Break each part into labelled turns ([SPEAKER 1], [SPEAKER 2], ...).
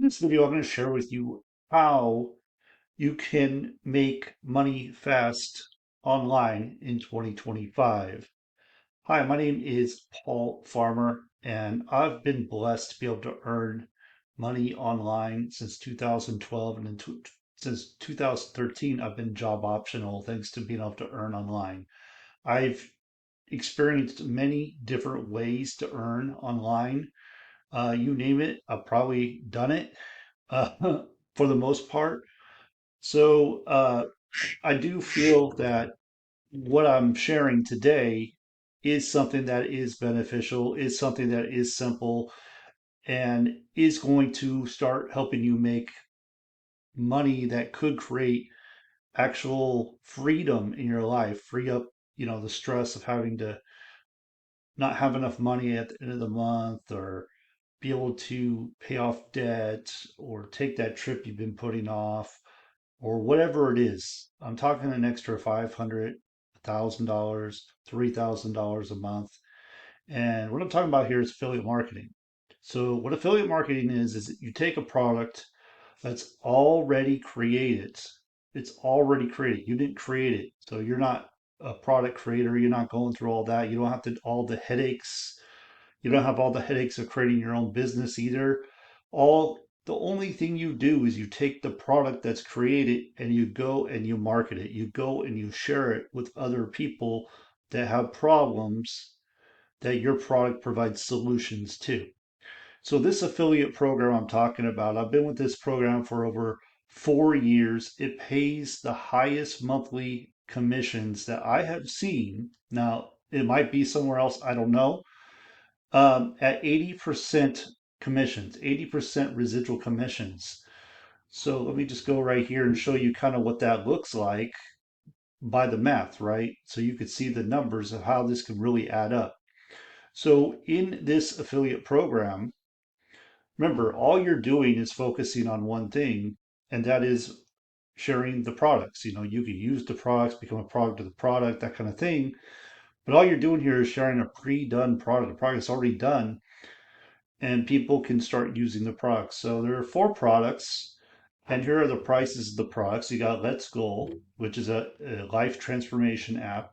[SPEAKER 1] In this video, I'm going to share with you how you can make money fast online in 2025. Hi, my name is Paul Farmer, and I've been blessed to be able to earn money online since 2012. And since 2013, I've been job optional thanks to being able to earn online. I've experienced many different ways to earn online. You name it, I've probably done it for the most part. So I do feel that what I'm sharing today is something that is beneficial, is something that is simple, and is going to start helping you make money that could create actual freedom in your life, free up, the stress of having to not have enough money at the end of the month, or be able to pay off debt, or take that trip you've been putting off, or whatever it is. I'm talking an extra 500, $1,000, $3,000 a month. And what I'm talking about here is affiliate marketing. So what affiliate marketing is that you take a product that's already created. It's already created. You didn't create it. So you're not a product creator. You're not going through all that. You don't have to all the headaches. You don't have all the headaches of creating your own business either. The only thing you do is you take the product that's created and you go and you market it. You go and you share it with other people that have problems that your product provides solutions to. So this affiliate program I'm talking about, I've been with this program for over 4 years. It pays the highest monthly commissions that I have seen. Now, it might be somewhere else, I don't know, at 80% commissions, 80% residual commissions. So let me just go right here and show you kind of what that looks like by the math, right? So you could see the numbers of how this can really add up. So in this affiliate program, remember, all you're doing is focusing on one thing, and that is sharing the products. You can use the products, become a product of the product, that kind of thing. But all you're doing here is sharing a pre-done product, a product that's already done, and people can start using the products. So there are four products, and here are the prices of the products. You got Let's Go, which is a life transformation app.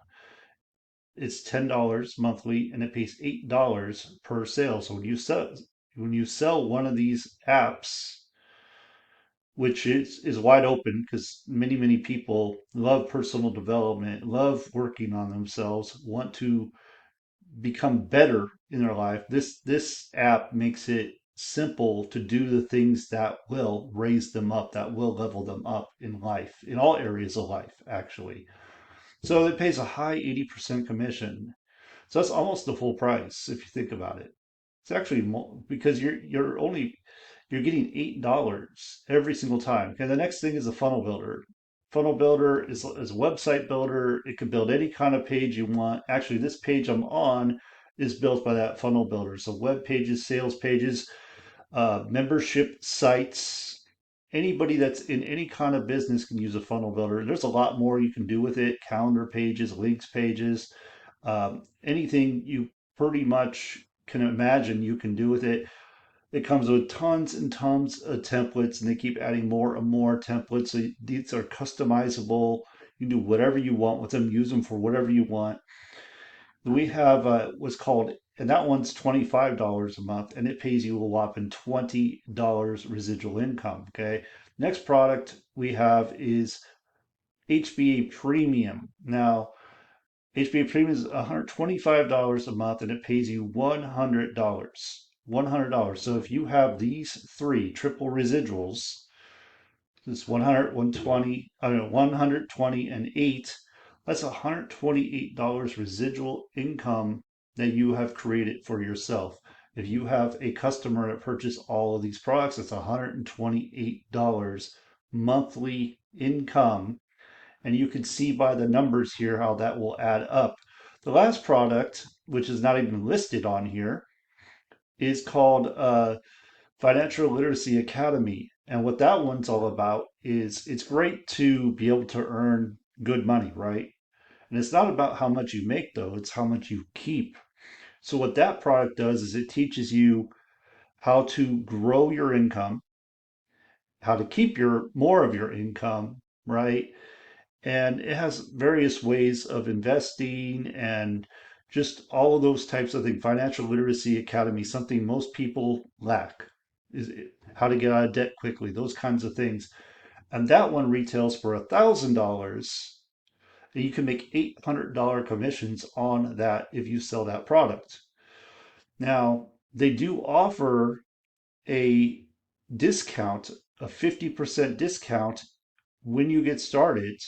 [SPEAKER 1] It's $10 monthly, and it pays $8 per sale. So when you sell one of these apps, which is wide open because many people love personal development, love working on themselves, want to become better in their life. This app makes it simple to do the things that will raise them up, that will level them up in life, in all areas of life, actually. So it pays a high 80% commission. So that's almost the full price if you think about it. It's actually more because you're getting $8 every single time. Okay, the next thing is a funnel builder. Funnel builder is a website builder. It can build any kind of page you want. Actually, this page I'm on is built by that funnel builder. So web pages, sales pages, membership sites. Anybody that's in any kind of business can use a funnel builder. There's a lot more you can do with it: calendar pages, links pages, anything you pretty much can imagine you can do with it. It comes with tons and tons of templates, and they keep adding more and more templates. So these are customizable. You can do whatever you want with them, use them for whatever you want. We have what's called, and that one's $25 a month, and it pays you a whopping $20 residual income. Okay. Next product we have is HBA Premium. Now, HBA Premium is $125 a month, and it pays you $100. $100. So if you have these three triple residuals, this 100, 120, I don't know, 120 and 8, that's $128 residual income that you have created for yourself. If you have a customer that purchased all of these products, it's $128 monthly income, and you can see by the numbers here how that will add up. The last product, which is not even listed on here, is called Financial Literacy Academy. And what that one's all about is it's great to be able to earn good money, right? And it's not about how much you make, though, it's how much you keep. So, what that product does is it teaches you how to grow your income. how to keep your more of your income, right? And it has various ways of investing and just all of those types of things. Financial Literacy Academy, something most people lack, is how to get out of debt quickly, those kinds of things. And that one retails for $1,000, and you can make $800 commissions on that if you sell that product. Now, they do offer a discount, a 50% discount when you get started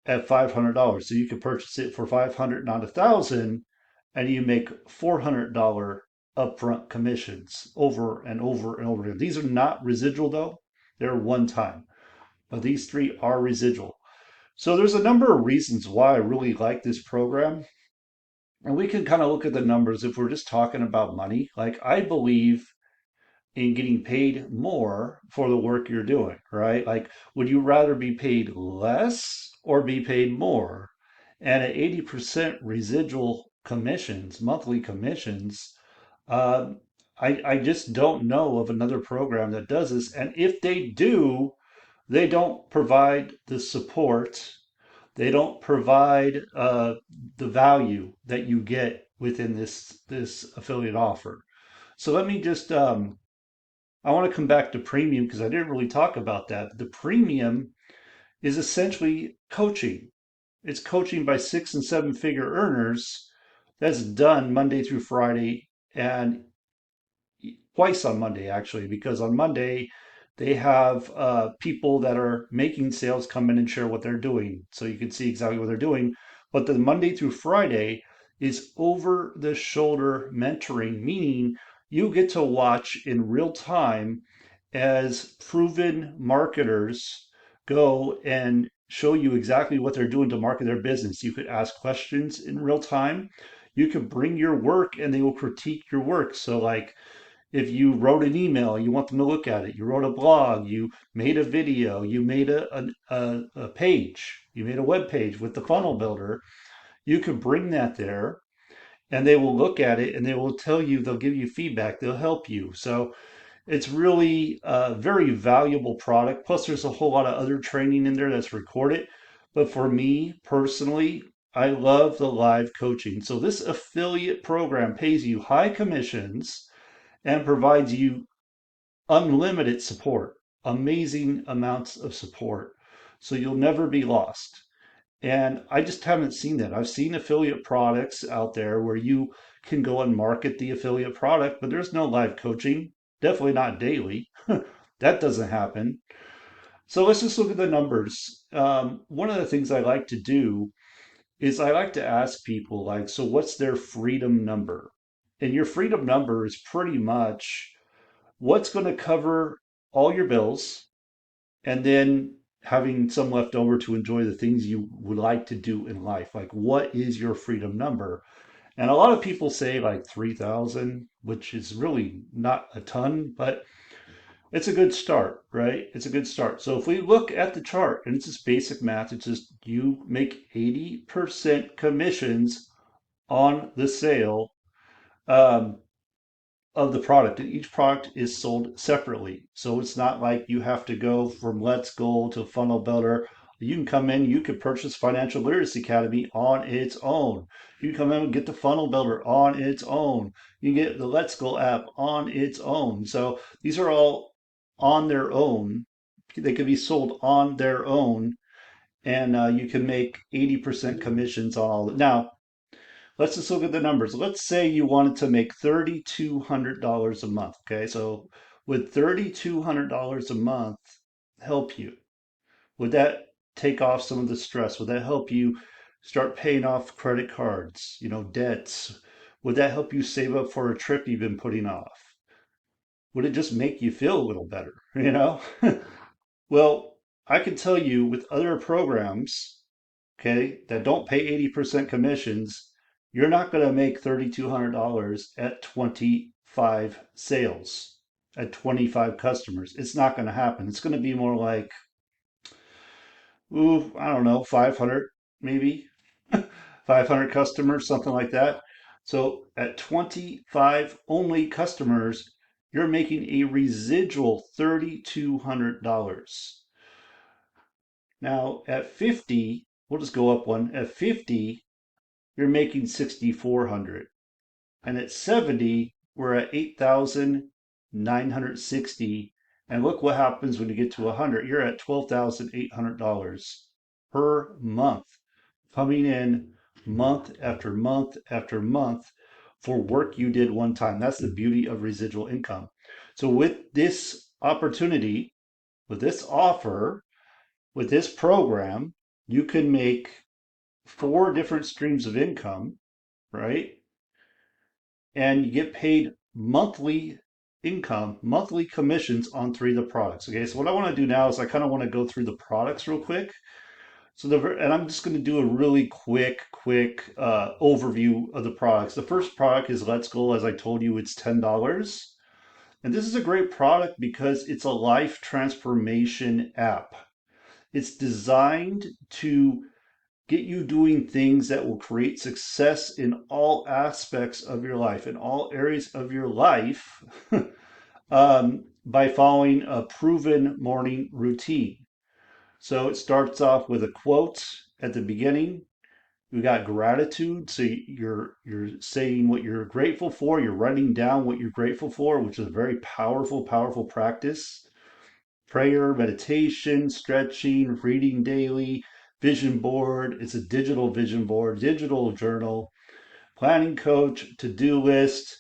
[SPEAKER 1] at $500. So you can purchase it for 500, not 1,000, and you make $400 upfront commissions over and over and over again. These are not residual though; they're one time. But these three are residual. So there's a number of reasons why I really like this program. And we can kind of look at the numbers if we're just talking about money. Like I believe in getting paid more for the work you're doing, right? Like, would you rather be paid less or be paid more? And at 80% residual commissions, monthly commissions, uh, I just don't know of another program that does this. And if they do, they don't provide the support, they don't provide the value that you get within this affiliate offer. So let me just I want to come back to premium because I didn't really talk about that. The premium is essentially coaching. It's coaching by 6 and 7 figure earners that's done Monday through Friday and twice on Monday, actually, because on Monday they have people that are making sales come in and share what they're doing. So you can see exactly what they're doing. But the Monday through Friday is over the shoulder mentoring, meaning you get to watch in real time as proven marketers go and show you exactly what they're doing to market their business. You could ask questions in real time. You could bring your work and they will critique your work. So, like, if you wrote an email, you want them to look at it, you wrote a blog, you made a video, you made a page, you made a web page with the funnel builder, you could bring that there and they will look at it and they will tell you, they'll give you feedback, they'll help you. So it's really a very valuable product. Plus, there's a whole lot of other training in there that's recorded. But for me personally, I love the live coaching. So this affiliate program pays you high commissions and provides you unlimited support, amazing amounts of support. So you'll never be lost. And I just haven't seen that. I've seen affiliate products out there where you can go and market the affiliate product, but there's no live coaching, definitely not daily. That doesn't happen. So let's just look at the numbers. One of the things I like to do is I like to ask people, like, so what's their freedom number? And your freedom number is pretty much what's going to cover all your bills and then having some left over to enjoy the things you would like to do in life. Like, what is your freedom number? And a lot of people say like 3,000, which is really not a ton, but it's a good start, right? It's a good start. So if we look at the chart, and it's just basic math, it's just you make 80% commissions on the sale. Um, of the product, and each product is sold separately. So it's not like you have to go from Let's Go to Funnel Builder. You can come in, you could purchase Financial Literacy Academy on its own. You can come in and get the Funnel Builder on its own. You can get the Let's Go app on its own. So these are all on their own. They can be sold on their own, and you can make 80% commissions on all. Now, let's just look at the numbers. Let's say you wanted to make $3,200 a month. Okay, so would $3,200 a month help you? Would that take off some of the stress? Would that help you start paying off credit cards, debts? Would that help you save up for a trip you've been putting off? Would it just make you feel a little better, Well, I can tell you with other programs, okay, that don't pay 80% commissions, you're not going to make $3,200 at 25 sales, at 25 customers. It's not going to happen. It's going to be more like, ooh, I don't know, 500 maybe, 500 customers, something like that. So at 25 only customers, you're making a residual $3,200. Now at 50, we'll just go up one. At 50, you're making 6,400. And at 70, we're at 8,960. And look what happens when you get to 100. You're at $12,800 per month, coming in month after month after month for work you did one time. That's the beauty of residual income. So with this opportunity, with this offer, with this program, you can make 4 different streams of income, right? And you get paid monthly income, monthly commissions on 3 of the products. Okay, so what I want to do now is I kind of want to go through the products real quick. So and I'm just going to do a really quick overview of the products. The first product is Let's Go. As I told you, it's $10. And this is a great product because it's a life transformation app. It's designed to get you doing things that will create success in all aspects of your life, in all areas of your life, by following a proven morning routine. So it starts off with a quote at the beginning. We got gratitude, so you're saying what you're grateful for. You're writing down what you're grateful for, which is a very powerful practice. Prayer, meditation, stretching, reading daily, vision board. It's a digital vision board, digital journal, planning coach, to-do list.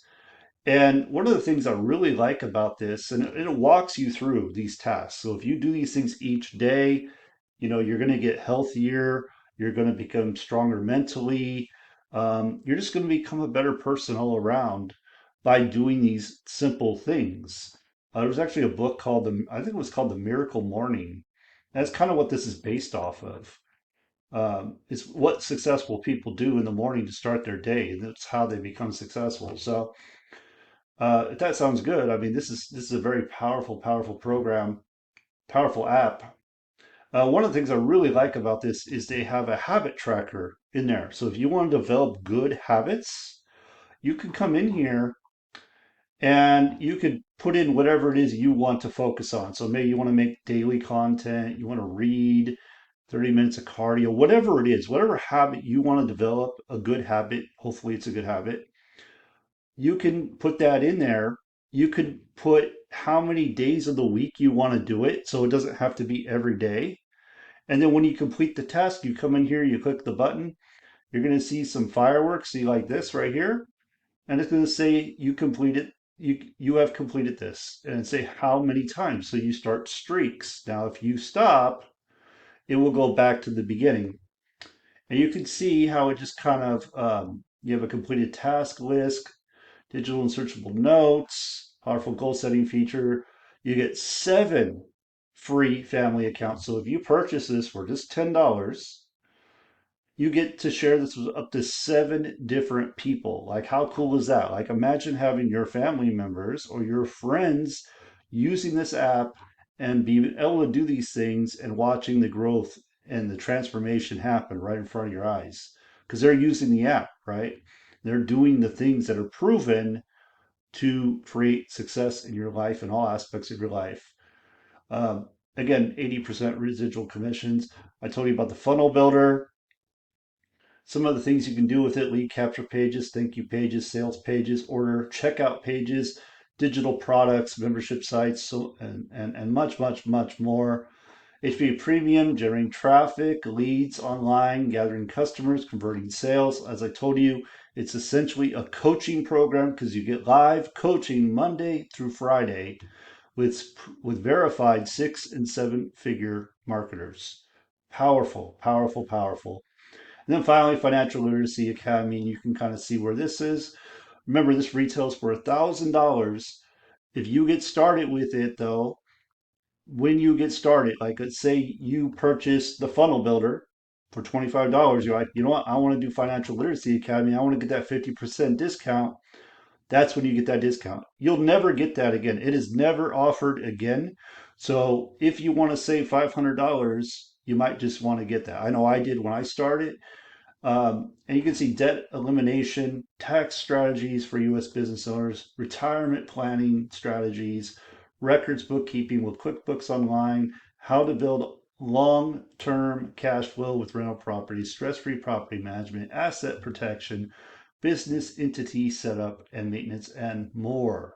[SPEAKER 1] And one of the things I really like about this, and it walks you through these tasks. So if you do these things each day, you're going to get healthier. You're going to become stronger mentally. You're just going to become a better person all around by doing these simple things. There was actually a book called I think it was called The Miracle Morning. That's kind of what this is based off of. It's what successful people do in the morning to start their day. That's how they become successful. So if that sounds good, I mean, this is a very powerful program, powerful app. One of the things I really like about this is they have a habit tracker in there. So if you want to develop good habits, you can come in here and you could put in whatever it is you want to focus on. So maybe you want to make daily content, you want to read 30 minutes of cardio, whatever it is, whatever habit you want to develop, a good habit, hopefully it's a good habit, you can put that in there. You could put how many days of the week you want to do it, so it doesn't have to be every day. And then when you complete the task, you come in here, you click the button, you're going to see some fireworks, see like this right here, and it's going to say you completed, you have completed this, and say how many times. So you start streaks. Now, if you stop, it will go back to the beginning, and you can see how it just kind of you have a completed task list, digital and searchable notes, powerful goal setting feature. You get 7 free family accounts. So if you purchase this for just $10, you get to share this with up to 7 different people. Like, how cool is that? Like, imagine having your family members or your friends using this app and being able to do these things and watching the growth and the transformation happen right in front of your eyes because they're using the app, right? They're doing the things that are proven to create success in your life in all aspects of your life. Again, 80% residual commissions. I told you about the funnel builder. Some of the things you can do with it: lead capture pages, thank you pages, sales pages, order, checkout pages, digital products, membership sites, so and much more. HPA Premium, generating traffic, leads online, gathering customers, converting sales. As I told you, it's essentially a coaching program because you get live coaching Monday through Friday with verified 6 and 7 figure marketers. Powerful. And then finally, Financial Literacy Academy, and you can kind of see where this is. Remember, this retails for $1,000. If you get started with it, though, when you get started, like let's say you purchase the funnel builder for $25, you're like, you know what, I want to do Financial Literacy Academy. I want to get that 50% discount. That's when you get that discount. You'll never get that again. It is never offered again. So if you want to save $500, you might just want to get that. I know I did when I started. And you can see debt elimination, tax strategies for U.S. business owners, retirement planning strategies, records bookkeeping with QuickBooks Online, how to build long-term cash flow with rental properties, stress-free property management, asset protection, business entity setup and maintenance, and more.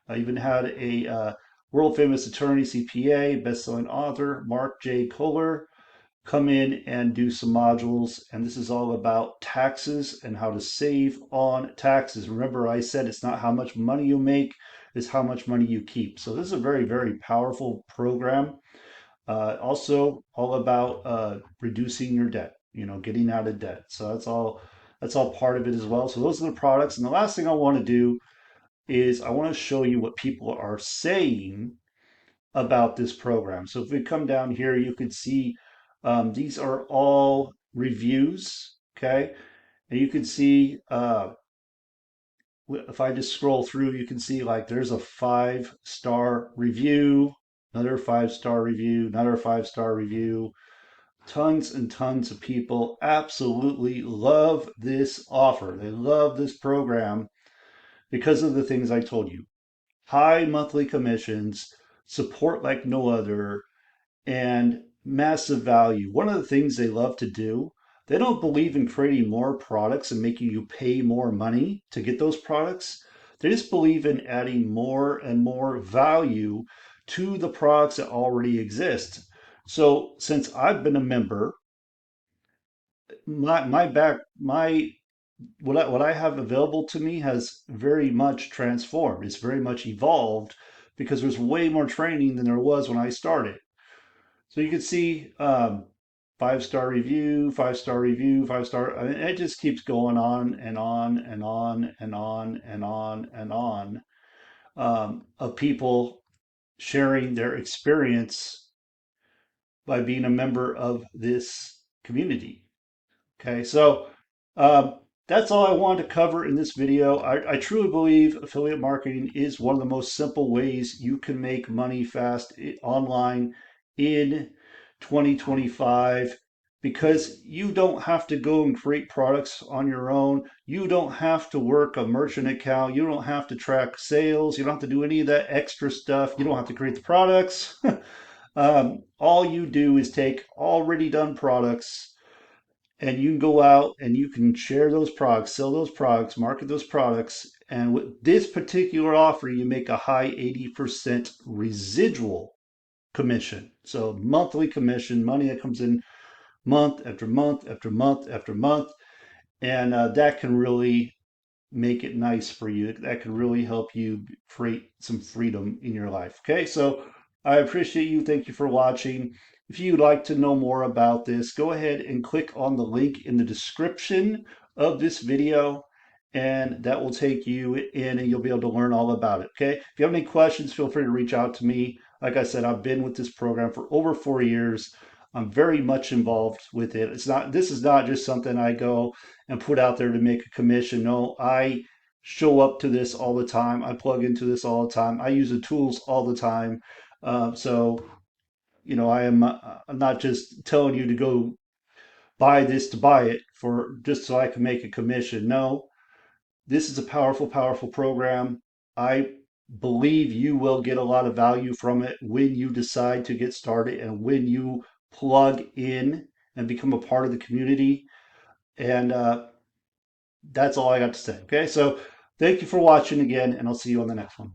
[SPEAKER 1] I even had a world famous attorney, CPA, best-selling author, Mark J. Kohler, come in and do some modules. And this is all about taxes and how to save on taxes. Remember, I said it's not how much money you make, it's how much money you keep. So this is a very, very powerful program. Also all about reducing your debt, getting out of debt. So that's all part of it as well. So those are the products. And the last thing I want to do is I want to show you what people are saying about this program. So if we come down here, you can see these are all reviews, okay? And you can see if I just scroll through, you can see like there's a 5-star review, another 5-star review, another 5-star review. Tons and tons of people absolutely love this offer. They love this program because of the things I told you. High monthly commissions, support like no other, and massive value. One of the things they love to do, they don't believe in creating more products and making you pay more money to get those products. They just believe in adding more and more value to the products that already exist. So since I've been a member, my what I have available to me has very much transformed. It's very much evolved because there's way more training than there was when I started. So you can see 5-star review, 5-star review, 5-star. I mean, it just keeps going on and on and on and on and on and on of people sharing their experience by being a member of this community. Okay, so um, that's all I wanted to cover in this video. I truly believe affiliate marketing is one of the most simple ways you can make money fast online in 2025 because you don't have to go and create products on your own. You don't have to work a merchant account. You don't have to track sales. You don't have to do any of that extra stuff. You don't have to create the products. All you do is take already done products and you can go out and you can share those products, sell those products, market those products. And with this particular offer, you make a high 80% residual commission. So monthly commission, money that comes in month after month after month after month. And that can really make it nice for you. That can really help you create some freedom in your life. Okay, so I appreciate you. Thank you for watching. If you'd like to know more about this, go ahead and click on the link in the description of this video, and that will take you in and you'll be able to learn all about it. Okay, if you have any questions, feel free to reach out to me. Like I said, I've been with this program for over 4 years. I'm very much involved with it. This is not just something I go and put out there to make a commission. No, I show up to this all the time. I plug into this all the time. I use the tools all the time. So, I am I'm not just telling you to go buy this to buy it for just so I can make a commission. No, this is a powerful, powerful program. I believe you will get a lot of value from it when you decide to get started and when you plug in and become a part of the community. And that's all I got to say. Okay, so thank you for watching again, and I'll see you on the next one.